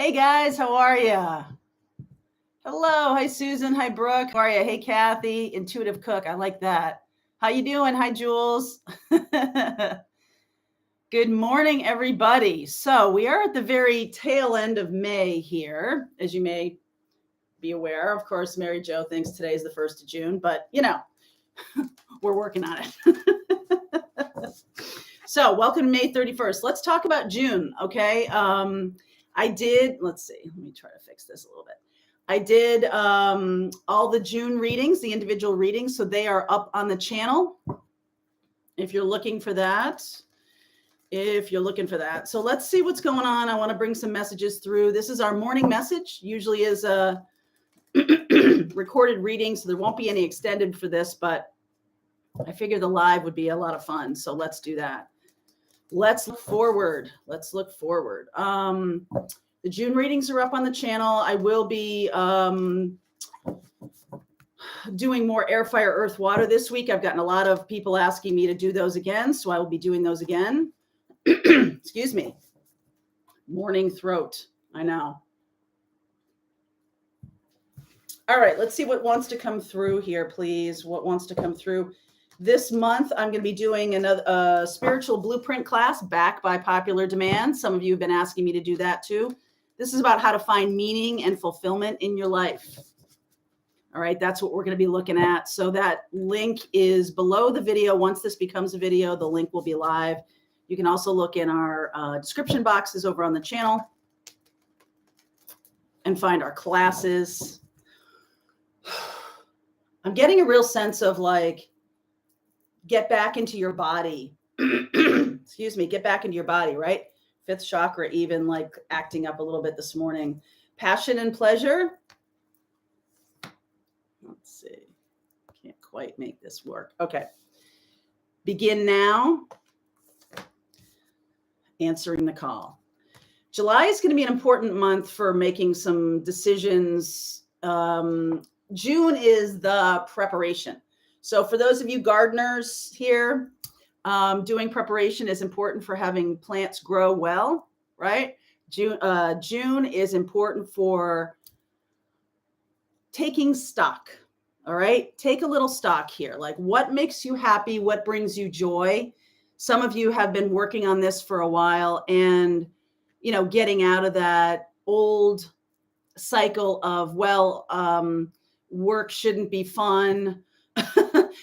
Hey guys, how are ya? Hello, hi Susan, hi Brooke, how are ya? Hey Kathy, intuitive cook, I like that. How you doing? Hi Jules. Good morning, everybody. So we are at the very tail end of May here, as you may be aware. Of course, Mary Jo thinks today is the 1st of June, but we're working on it. So welcome to May 31st. Let's talk about June, okay? Let's see, let me try to fix this a little bit. I did all the June readings, the individual readings, so they are up on the channel if you're looking for that. So let's see what's going on. I want to bring some messages through. This is our morning message. Usually is a recorded reading, so there won't be any extended for this, but I figure the live would be a lot of fun. So let's do that. Let's look forward. The June readings are up on the channel. I will be doing more air, fire, earth, water this week. I've gotten a lot of people asking me to do those again, so I will be doing those again. Excuse me. Morning throat. I know. All right, let's see what wants to come through here, please. What wants to come through? This month, I'm going to be doing another spiritual blueprint class back by popular demand. Some of you have been asking me to do that too. This is about how to find meaning and fulfillment in your life. All right, that's what we're going to be looking at. So that link is below the video. Once this becomes a video, the link will be live. You can also look in our description boxes over on the channel and find our classes. I'm getting a real sense of get back into your body. Excuse me, get back into your body, right? Fifth chakra, even acting up a little bit this morning. Passion and pleasure. Let's see. Can't quite make this work. Okay. Begin now. Answering the call. July is going to be an important month for making some decisions. June is the preparation. So for those of you gardeners here, doing preparation is important for having plants grow well, right? June is important for taking stock. All right. Take a little stock here. What makes you happy? What brings you joy? Some of you have been working on this for a while and, getting out of that old cycle of, work shouldn't be fun.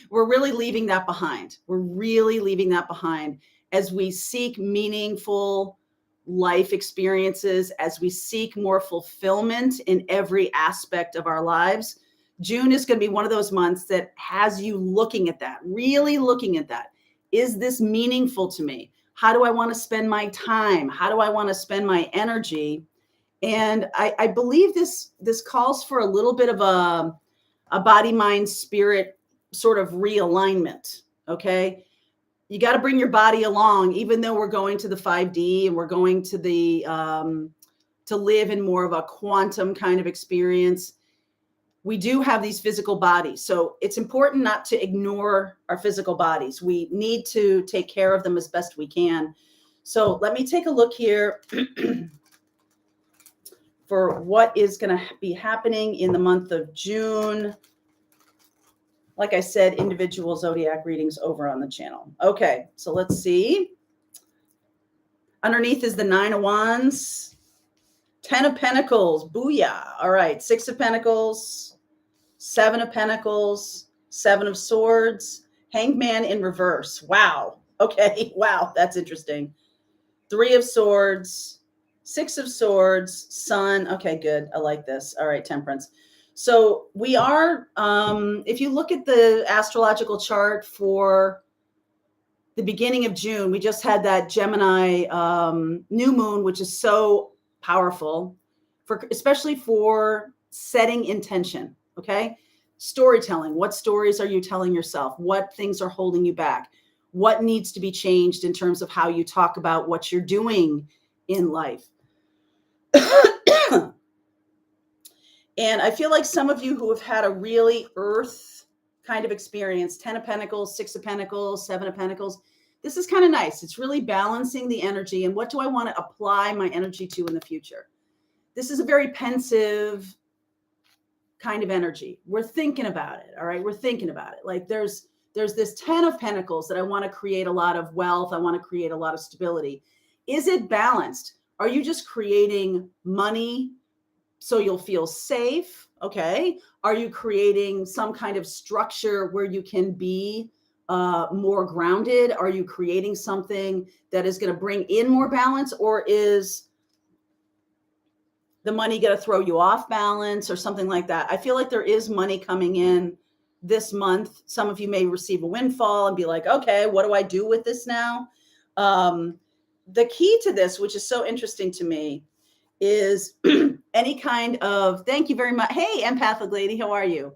We're really leaving that behind. As we seek meaningful life experiences, as we seek more fulfillment in every aspect of our lives. June is going to be one of those months that has you looking at that, really looking at that. Is this meaningful to me? How do I want to spend my time? How do I want to spend my energy? And I believe this calls for a little bit of a body, mind, spirit sort of realignment. Okay. You got to bring your body along, even though we're going to the 5D and we're going to the, to live in more of a quantum kind of experience. We do have these physical bodies. So it's important not to ignore our physical bodies. We need to take care of them as best we can. So let me take a look here for what is going to be happening in the month of June. Like I said, individual zodiac readings over on the channel. Okay, so let's see. Underneath is the 9 of Wands, 10 of Pentacles, booyah. All right, 6 of Pentacles, 7 of Pentacles, 7 of Swords, Hanged Man in reverse. Wow. Okay, wow, that's interesting. 3 of Swords, 6 of Swords, Sun. Okay, good. I like this. All right, Temperance. So we are, if you look at the astrological chart for the beginning of June, we just had that Gemini new moon, which is so powerful, especially for setting intention, okay? Storytelling. What stories are you telling yourself? What things are holding you back? What needs to be changed in terms of how you talk about what you're doing in life? And I feel like some of you who have had a really earth kind of experience, 10 of Pentacles, 6 of Pentacles, 7 of Pentacles, this is kind of nice. It's really balancing the energy and what do I want to apply my energy to in the future? this is a very pensive kind of energy. We're thinking about it. All right. We're thinking about it. Like there's this 10 of Pentacles that I want to create a lot of wealth. I want to create a lot of stability. Is it balanced? Are you just creating money so you'll feel safe? Okay. Are you creating some kind of structure where you can be more grounded? Are you creating something that is going to bring in more balance, or is the money going to throw you off balance or something like that? I feel like there is money coming in this month. Some of you may receive a windfall and be like, okay, what do I do with this now? The key to this, which is so interesting to me, is any kind of, thank you very much. Hey, empathic lady, how are you?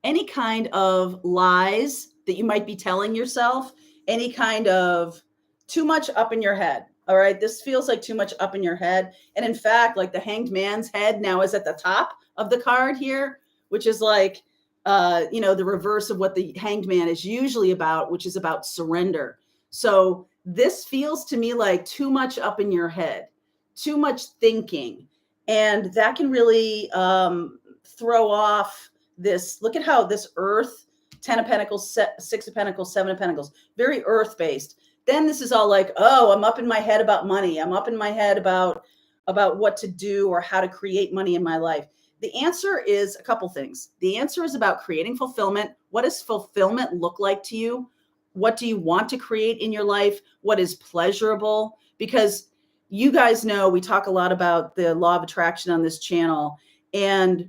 Any kind of lies that you might be telling yourself, any kind of too much up in your head. All right. This feels like too much up in your head. And in fact, like the Hanged Man's head now is at the top of the card here, which is like, the reverse of what the Hanged Man is usually about, which is about surrender. So this feels to me like too much up in your head, too much thinking. And that can really throw off this. Look at how this Earth, 10 of Pentacles, 6 of Pentacles, 7 of Pentacles, very earth based. Then this is all like, oh, I'm up in my head about money. I'm up in my head about what to do or how to create money in my life. The answer is a couple things. The answer is about creating fulfillment. What does fulfillment look like to you? What do you want to create in your life? What is pleasurable? Because you guys know we talk a lot about the law of attraction on this channel, and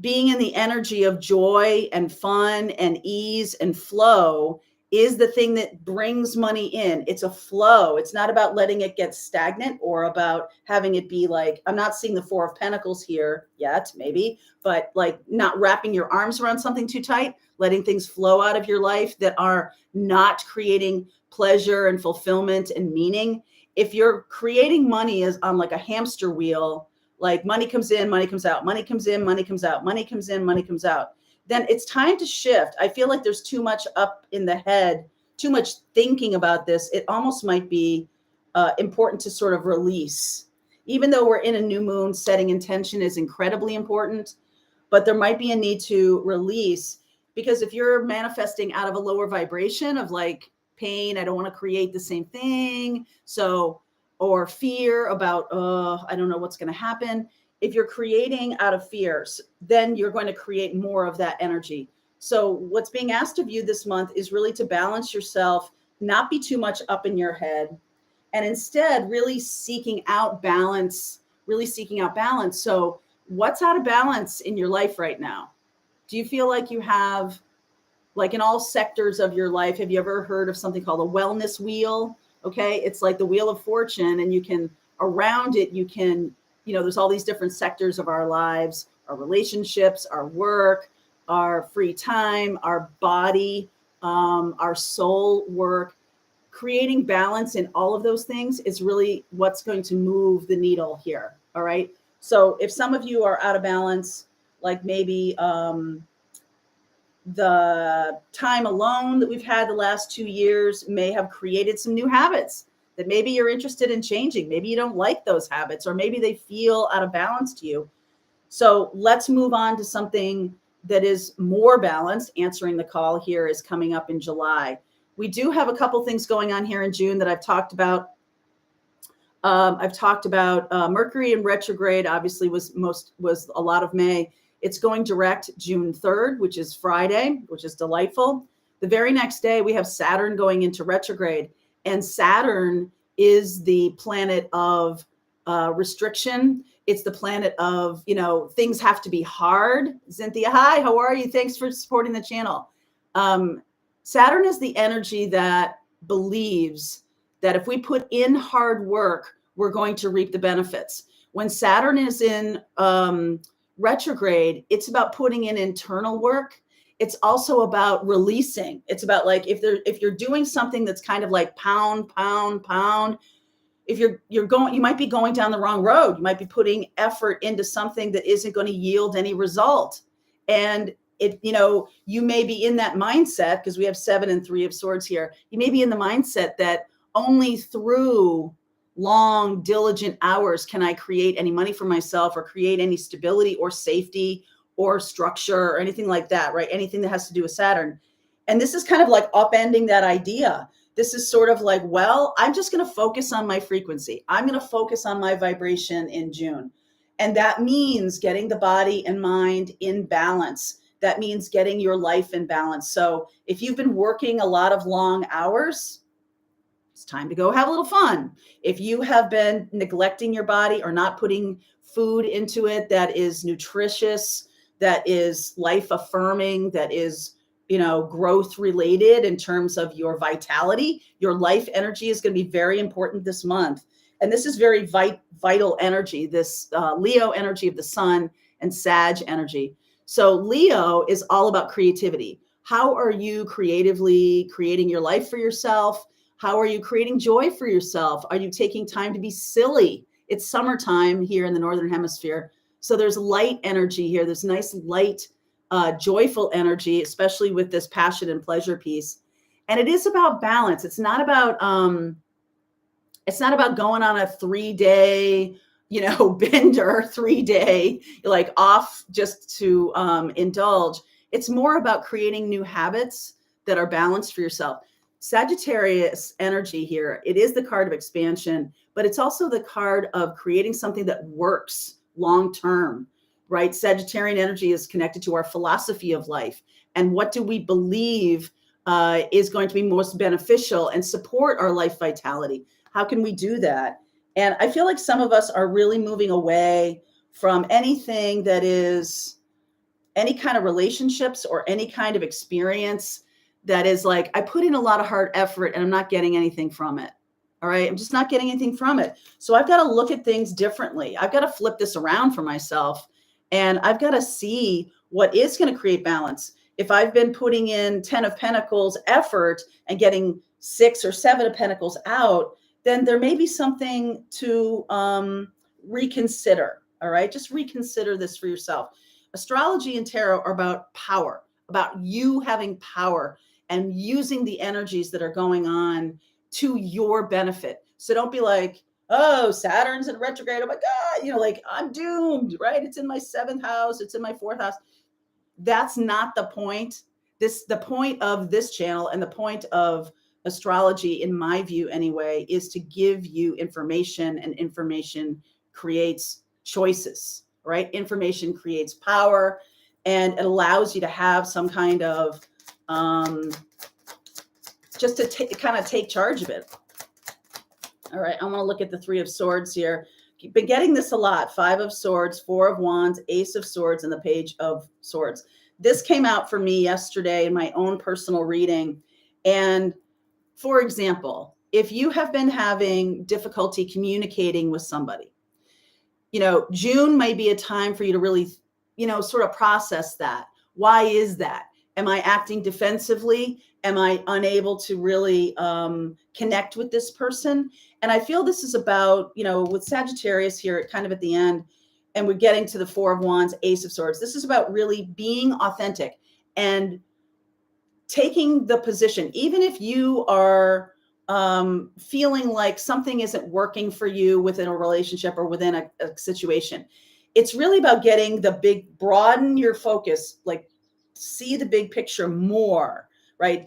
being in the energy of joy and fun and ease and flow is the thing that brings money in. It's a flow. It's not about letting it get stagnant or about having it be like, I'm not seeing the 4 of Pentacles here yet, maybe, but like not wrapping your arms around something too tight, letting things flow out of your life that are not creating pleasure and fulfillment and meaning. If you're creating money as on like a hamster wheel, like money comes in, money comes out, money comes in, money comes out, money comes in, money comes out, then it's time to shift. I feel like there's too much up in the head, too much thinking about this. It almost might be important to sort of release. Even though we're in a new moon, setting intention is incredibly important, but there might be a need to release, because if you're manifesting out of a lower vibration of like pain, I don't want to create the same thing. So, or fear about, I don't know what's going to happen. If you're creating out of fears, then you're going to create more of that energy. So what's being asked of you this month is really to balance yourself, not be too much up in your head, and instead really seeking out balance, So what's out of balance in your life right now? Do you feel like you have, like in all sectors of your life, have you ever heard of something called a wellness wheel? Okay. It's like the wheel of fortune, and you can, around it, you can, there's all these different sectors of our lives, our relationships, our work, our free time, our body, our soul work. Creating balance in all of those things is really what's going to move the needle here. All right. So if some of you are out of balance, like maybe the time alone that we've had the last 2 years may have created some new habits that maybe you're interested in changing. Maybe you don't like those habits, or maybe they feel out of balance to you. So let's move on to something that is more balanced. Answering the call here is coming up in July. We do have a couple things going on here in June that I've talked about. Mercury in retrograde, obviously was a lot of May. It's going direct June 3rd, which is Friday, which is delightful. The very next day, we have Saturn going into retrograde. And Saturn is the planet of restriction. It's the planet of, things have to be hard. Cynthia, hi, how are you? Thanks for supporting the channel. Saturn is the energy that believes that if we put in hard work, we're going to reap the benefits. When Saturn is in retrograde, it's about putting in internal work. It's also about releasing. It's about like, if you're doing something that's kind of like pound, if you might be going down the wrong road. You might be putting effort into something that isn't going to yield any result. And you may be in that mindset, because we have 7 and 3 of Swords here. You may be in the mindset that only through long, diligent hours can I create any money for myself or create any stability or safety or structure or anything like that, right? Anything that has to do with Saturn. And this is kind of like upending that idea. This is sort of like, well, I'm just going to focus on my frequency. I'm going to focus on my vibration in June. And that means getting the body and mind in balance. That means getting your life in balance. So if you've been working a lot of long hours, it's time to go have a little fun. If you have been neglecting your body or not putting food into it that is nutritious, that is life affirming, that is, growth related in terms of your vitality, your life energy is going to be very important this month. And this is very vital energy, this Leo energy of the sun and Sag energy. So Leo is all about creativity. How are you creatively creating your life for yourself? How are you creating joy for yourself? Are you taking time to be silly? It's summertime here in the Northern Hemisphere. So there's light energy here. There's nice, light, joyful energy, especially with this passion and pleasure piece. And it is about balance. It's not about going on a 3-day, bender, 3-day, like off just to indulge. It's more about creating new habits that are balanced for yourself. Sagittarius energy here, it is the card of expansion, but it's also the card of creating something that works long term, right? Sagittarian energy is connected to our philosophy of life. And what do we believe is going to be most beneficial and support our life vitality? How can we do that? And I feel like some of us are really moving away from anything that is any kind of relationships or any kind of experience that is like, I put in a lot of hard effort and I'm not getting anything from it. All right. I'm just not getting anything from it. So I've got to look at things differently. I've got to flip this around for myself. And I've got to see what is going to create balance. If I've been putting in 10 of Pentacles effort and getting 6 or 7 of Pentacles out, then there may be something to reconsider. All right. Just reconsider this for yourself. Astrology and tarot are about power, about you having power and using the energies that are going on to your benefit. So don't be like, oh, Saturn's in retrograde. Oh my God, like I'm doomed, right? It's in my 7th house. It's in my 4th house. That's not the point. The point of this channel and the point of astrology, in my view anyway, is to give you information, and information creates choices, right? Information creates power, and it allows you to have some kind of just to kind of take charge of it. All right, I want to look at the 3 of Swords here. You've been getting this a lot. 5 of Swords, 4 of Wands, Ace of Swords, and the Page of Swords. This came out for me yesterday in my own personal reading. And for example, if you have been having difficulty communicating with somebody, June may be a time for you to really, sort of process that. Why is that? Am I acting defensively? Am I unable to really connect with this person? And I feel this is about, with Sagittarius here, kind of at the end, and we're getting to the 4 of Wands, Ace of Swords. This is about really being authentic and taking the position, even if you are feeling like something isn't working for you within a relationship or within a situation. It's really about getting broaden your focus, like see the big picture more, right? Not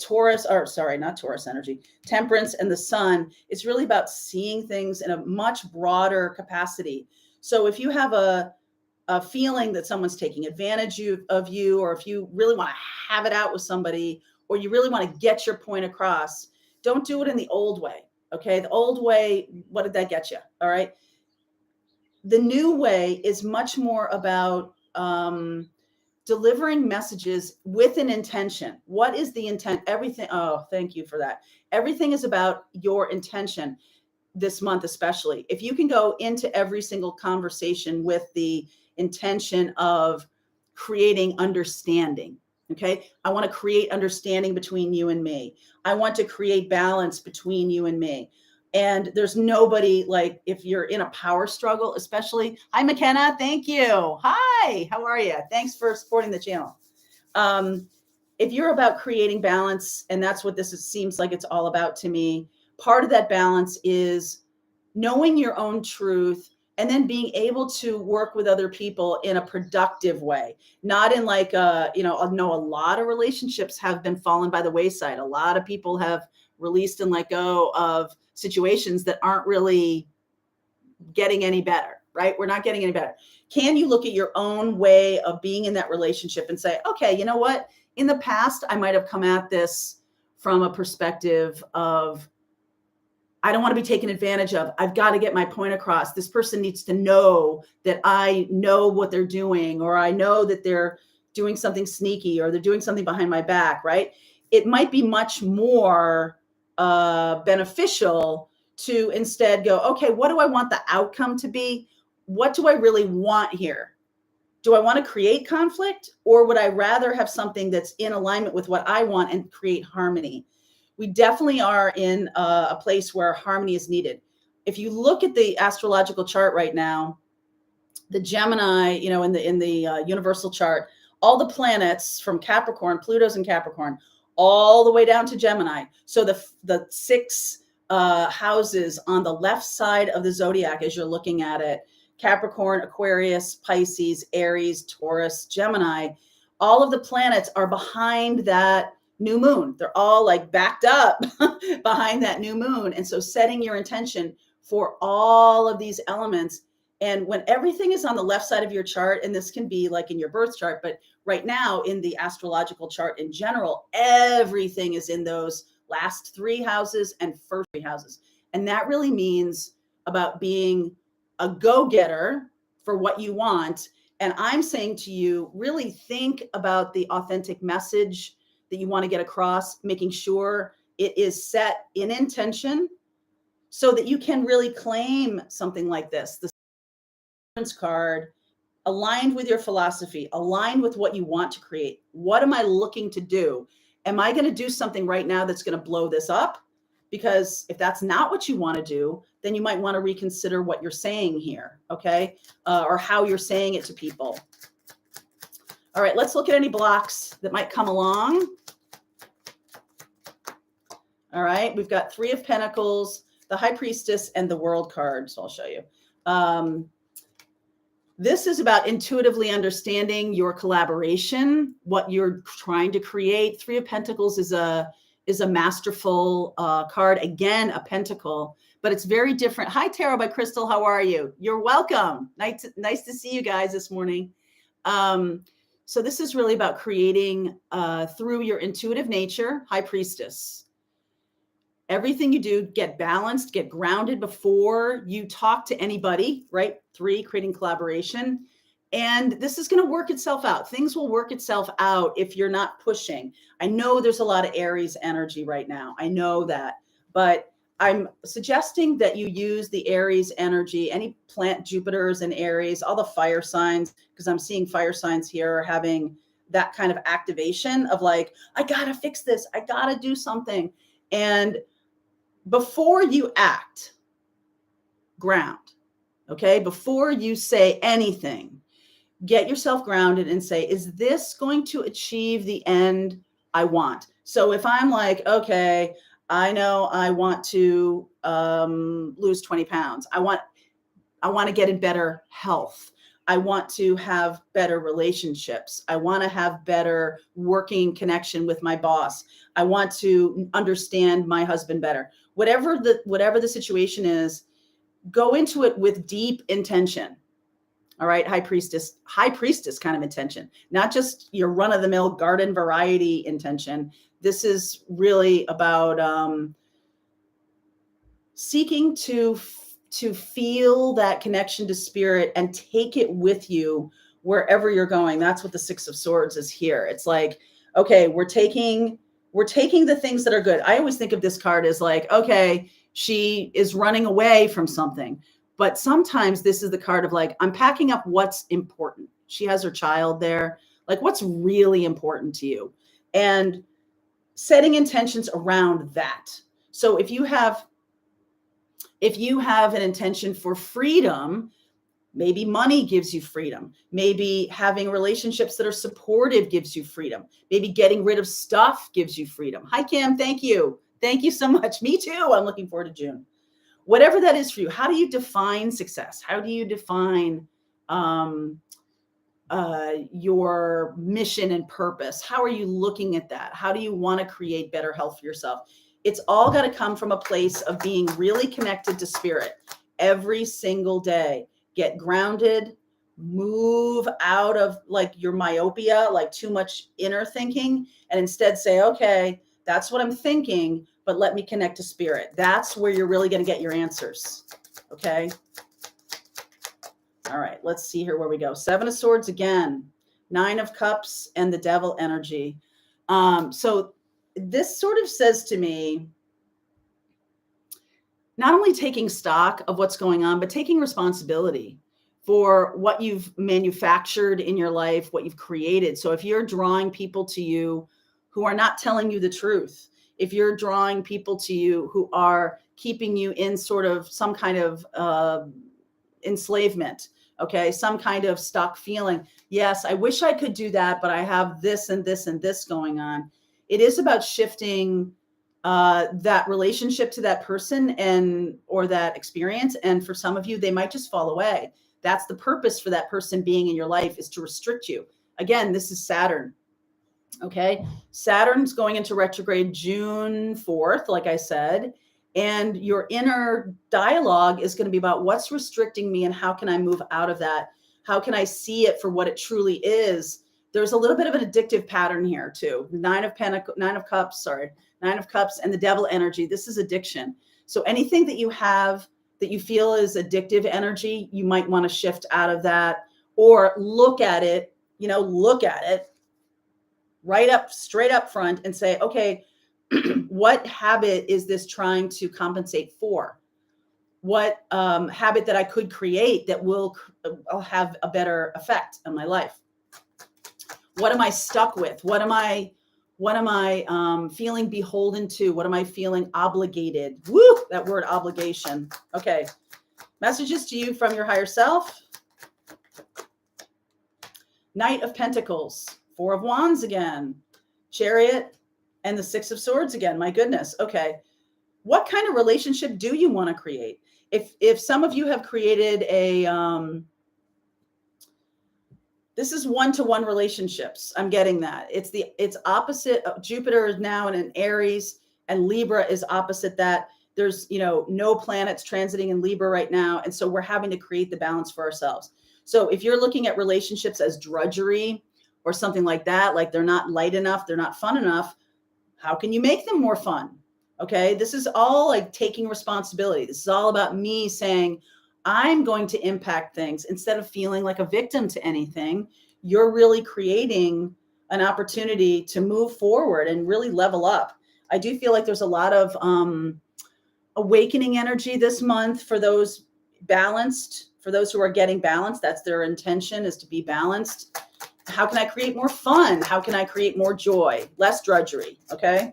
Taurus energy, Temperance and the Sun. It's really about seeing things in a much broader capacity. So if you have a feeling that someone's taking advantage of you, or if you really want to have it out with somebody, or you really want to get your point across, don't do it in the old way. Okay. The old way, what did that get you? All right. The new way is much more about delivering messages with an intention. What is the intent? Everything. Oh, thank you for that. Everything is about your intention this month, especially. If you can go into every single conversation with the intention of creating understanding. Okay. I want to create understanding between you and me. I want to create balance between you and me. And there's nobody, like, if you're in a power struggle, especially. Hi, McKenna. Thank you. Hi, how are you? Thanks for supporting the channel. If you're about creating balance, and that's what seems like it's all about to me, part of that balance is knowing your own truth, and then being able to work with other people in a productive way, not in like I know a lot of relationships have been fallen by the wayside. A lot of people have released and let go of situations that aren't really getting any better, right? We're not getting any better. Can you look at your own way of being in that relationship and say, okay, you know what? In the past, I might have come at this from a perspective of, I don't want to be taken advantage of. I've got to get my point across. This person needs to know that I know what they're doing, or I know that they're doing something sneaky, or they're doing something behind my back, right? It might be much more beneficial to instead go, okay, what do I want the outcome to be? What do I really want here? Do I want to create conflict, or would I rather have something that's in alignment with what I want and create harmony? We definitely are in a place where harmony is needed. If you look at the astrological chart right now, the Gemini, in the universal chart, all the planets from Capricorn, Pluto's in Capricorn, all the way down to Gemini. So the six houses on the left side of the zodiac, as you're looking at it, Capricorn, Aquarius, Pisces, Aries, Taurus, Gemini, all of the planets are behind that new moon. They're all like backed up behind that new moon. And so setting your intention for all of these elements. And when everything is on the left side of your chart, and this can be like in your birth chart, but right now in the astrological chart in general, everything is in those last three houses and first three houses. And that really means about being a go-getter for what you want. And I'm saying to you, really think about the authentic message that you want to get across, making sure it is set in intention so that you can really claim something like this. The card aligned with your philosophy, aligned with what you want to create. What am I looking to do? Am I going to do something right now that's going to blow this up? Because if that's not what you want to do, then you might want to reconsider what you're saying here, okay? Or how you're saying it to people. All right, let's look at any blocks that might come along. All right, we've got Three of Pentacles, the High Priestess, and the World card. So I'll show you. This is about intuitively understanding your collaboration, what you're trying to create. Three of Pentacles is a masterful card. Again, a pentacle, but it's very different. Hi, Tarot by Crystal. How are you? You're welcome. Nice to see you guys this morning. So this is really about creating through your intuitive nature, High Priestess. Everything you do, get balanced, get grounded before you talk to anybody, right? Three, creating collaboration. And this is going to work itself out. Things will work itself out if you're not pushing. I know there's a lot of Aries energy right now. I know that. But I'm suggesting that you use the Aries energy, any plant Jupiter's in Aries, all the fire signs, because I'm seeing fire signs here having that kind of activation of like, I got to fix this. I got to do something. And before you act, ground, okay? Before you say anything, get yourself grounded and say, is this going to achieve the end I want? So if I'm like, okay, I know I want to lose 20 pounds. I want to get in better health. I want to have better relationships. I want to have better working connection with my boss. I want to understand my husband better. Whatever the situation is, go into it with deep intention. All right, high priestess kind of intention, not just your run-of-the-mill garden variety intention. This is really about seeking to feel that connection to spirit and take it with you wherever you're going. That's what the Six of Swords is here. It's like, okay, we're taking the things that are good. I always think of this card as like, okay, she is running away from something. But sometimes this is the card of like, I'm packing up what's important. She has her child there. Like, what's really important to you? And setting intentions around that. So if you have an intention for freedom, maybe money gives you freedom. Maybe having relationships that are supportive gives you freedom. Maybe getting rid of stuff gives you freedom. Hi, Kim. Thank you. Thank you so much. Me too. I'm looking forward to June. whatever that is for you. How do you define success? How do you define your mission and purpose? How are you looking at that? How do you want to create better health for yourself? It's all got to come from a place of being really connected to spirit every single day. Get grounded, move out of like your myopia, like too much inner thinking, and instead say, okay, that's what I'm thinking, but let me connect to spirit. That's where you're really going to get your answers. Okay. All right, let's see here where we go. 7 of Swords again, 9 of Cups, and the Devil energy. So this sort of says to me, not only taking stock of what's going on, but taking responsibility for what you've manufactured in your life, what you've created. So if you're drawing people to you who are not telling you the truth, if you're drawing people to you who are keeping you in sort of some kind of enslavement, okay, some kind of stuck feeling. Yes, I wish I could do that, but I have this and this and this going on. It is about shifting that relationship to that person and or that experience. And for some of you, they might just fall away. That's the purpose for that person being in your life, is to restrict you. Again, this is Saturn. Okay, Saturn's going into retrograde June 4th, like I said. And your inner dialogue is going to be about what's restricting me and how can I move out of that? How can I see it for what it truly is? There's a little bit of an addictive pattern here too. 9 of Cups, and the Devil energy. This is addiction. So anything that you have that you feel is addictive energy, you might want to shift out of that, or look at it, right up, straight up front and say, okay, what habit is this trying to compensate for? What habit that I could create that will have a better effect on my life? What am I stuck with? What am I feeling beholden to? What am I feeling obligated? Woo, that word obligation. Okay. Messages to you from your higher self. Knight of Pentacles, 4 of Wands again, Chariot, and the 6 of Swords again. My goodness. Okay. What kind of relationship do you want to create? If some of you have created this is one-to-one relationships. I'm getting that. It's opposite. Jupiter is now in an Aries, and Libra is opposite that. There's, no planets transiting in Libra right now. And so we're having to create the balance for ourselves. So if you're looking at relationships as drudgery or something like that, like they're not light enough, they're not fun enough, how can you make them more fun? Okay. This is all like taking responsibility. This is all about me saying, I'm going to impact things instead of feeling like a victim to anything. You're really creating an opportunity to move forward and really level up. I do feel like there's a lot of awakening energy this month for those balanced, for those who are getting balanced. That's their intention, is to be balanced. How can I create more fun? How can I create more joy? Less drudgery. Okay.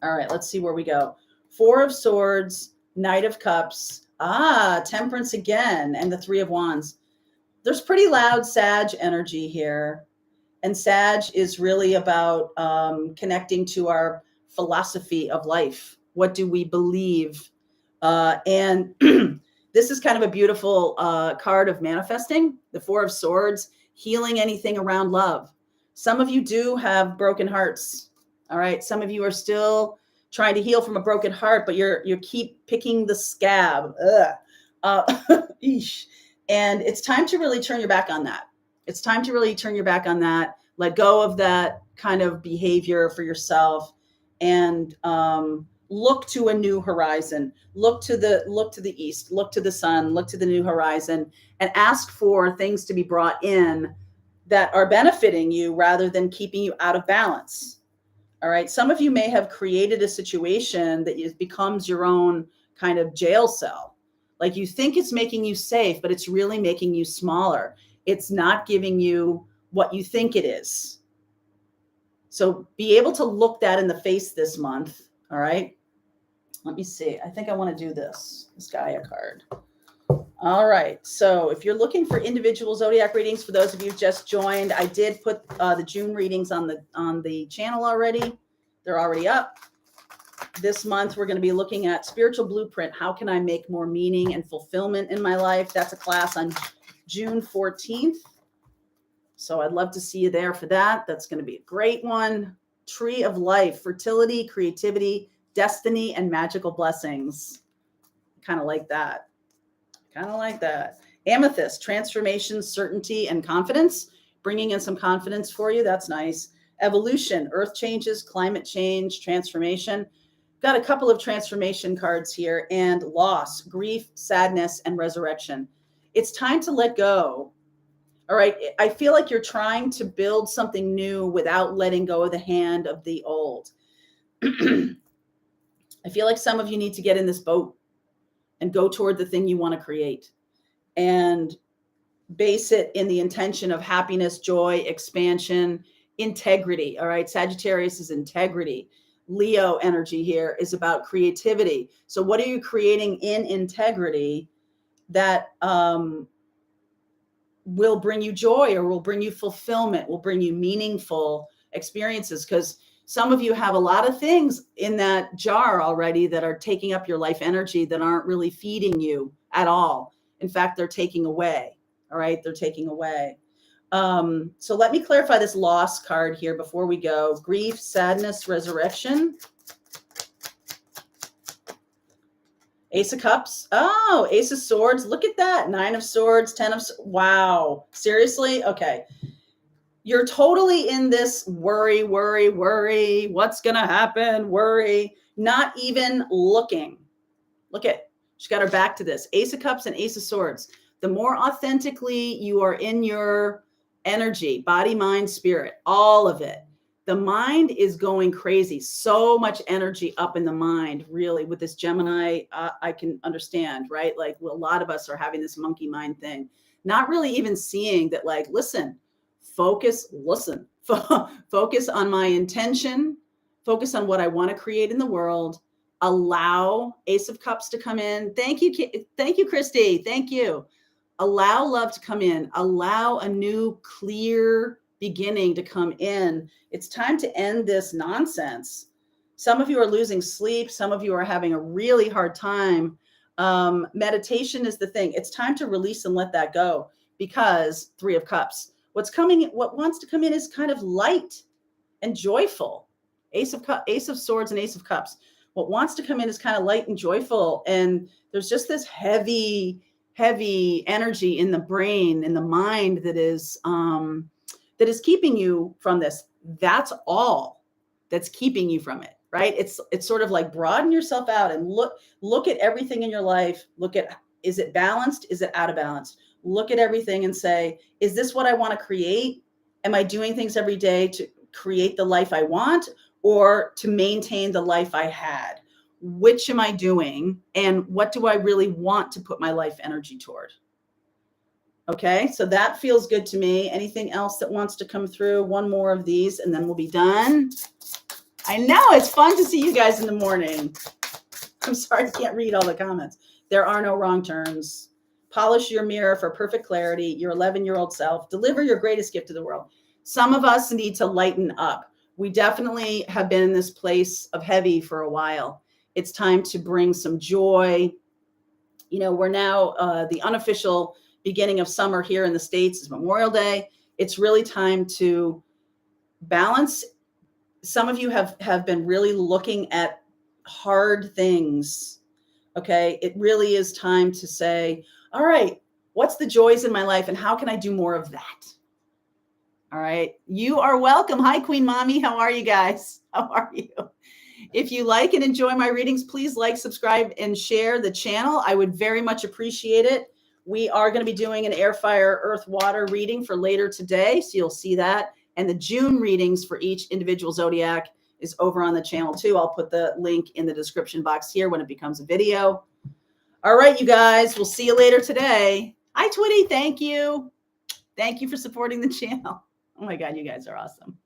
All right. Let's see where we go. 4 of Swords, Knight of Cups. Temperance again, and the 3 of Wands. There's pretty loud Sag energy here. And Sag is really about connecting to our philosophy of life. What do we believe? And this is kind of a beautiful card of manifesting. The 4 of Swords, healing anything around love. Some of you do have broken hearts. All right. Some of you are still trying to heal from a broken heart, but you keep picking the scab. And it's time to really turn your back on that. It's time to really turn your back on that. Let go of that kind of behavior for yourself, and look to a new horizon. Look to the east. Look to the sun. Look to the new horizon, and ask for things to be brought in that are benefiting you rather than keeping you out of balance. All right. Some of you may have created a situation that becomes your own kind of jail cell. Like you think it's making you safe, but it's really making you smaller. It's not giving you what you think it is. So be able to look that in the face this month. All right. Let me see. I think I want to do this Gaia card. All right. So if you're looking for individual zodiac readings, for those of you who just joined, I did put the June readings on the channel already. They're already up. This month, we're going to be looking at spiritual blueprint. How can I make more meaning and fulfillment in my life? That's a class on June 14th. So I'd love to see you there for that. That's going to be a great one. Tree of life, fertility, creativity, destiny, and magical blessings. Kind of like that. Kind of like that. Amethyst, transformation, certainty, and confidence. Bringing in some confidence for you. That's nice. Evolution, earth changes, climate change, transformation. Got a couple of transformation cards here. And loss, grief, sadness, and resurrection. It's time to let go. All right. I feel like you're trying to build something new without letting go of the hand of the old. I feel like some of you need to get in this boat and go toward the thing you want to create and base it in the intention of happiness, joy, expansion, integrity. All right. Sagittarius is integrity. Leo energy here is about creativity. So what are you creating in integrity that will bring you joy or will bring you fulfillment, will bring you meaningful experiences? Because some of you have a lot of things in that jar already that are taking up your life energy that aren't really feeding you at all. In fact, they're taking away. All right. They're taking away. So let me clarify this loss card here before we go. Grief, sadness, resurrection. Ace of Cups. Oh, Ace of Swords. Look at that. 9 of Swords, 10 of Swords. Wow. Seriously? Okay. You're totally in this worry. What's going to happen? Worry. Not even looking. Look at, she's got her back to this. Ace of Cups and Ace of Swords. The more authentically you are in your energy, body, mind, spirit, all of it. The mind is going crazy. So much energy up in the mind, really, with this Gemini. I can understand, right? Like, well, a lot of us are having this monkey mind thing, not really even seeing that, like, listen, focus on my intention, focus on what I want to create in the world. Allow Ace of Cups to come in. Thank you, Christy. Thank you. Allow love to come in. Allow a new, clear beginning to come in. It's time to end this nonsense. Some of you are losing sleep. Some of you are having a really hard time. Meditation is the thing. It's time to release and let that go, because 3 of Cups. What wants to come in is kind of light and joyful. Ace of Swords and Ace of Cups. What wants to come in is kind of light and joyful. And there's just this heavy energy in the brain, in the mind that is keeping you from this. That's all that's keeping you from it, right? It's sort of like broaden yourself out and look at everything in your life. Look at, is it balanced? Is it out of balance? Look at everything and say, is this what I want to create? Am I doing things every day to create the life I want or to maintain the life I had? Which am I doing? And what do I really want to put my life energy toward? Okay, so that feels good to me. Anything else that wants to come through? One more of these and then we'll be done. I know, it's fun to see you guys in the morning. I'm sorry, I can't read all the comments. There are no wrong turns. Polish your mirror for perfect clarity. Your 11-year-old self. Deliver your greatest gift to the world. Some of us need to lighten up. We definitely have been in this place of heavy for a while. It's time to bring some joy. You know, we're now the unofficial beginning of summer here in the States is Memorial Day. It's really time to balance. Some of you have been really looking at hard things. Okay. It really is time to say, all right, what's the joys in my life and how can I do more of that? All right. You are welcome. Hi, Queen Mommy. How are you guys? How are you? If you like and enjoy my readings, please like, subscribe, and share the channel. I would very much appreciate it. We are going to be doing an air, fire, earth, water reading for later today. So you'll see that. And the June readings for each individual zodiac is over on the channel too. I'll put the link in the description box here when it becomes a video. All right, you guys, we'll see you later today. Hi, Twitty. Thank you. Thank you for supporting the channel. Oh my God, you guys are awesome.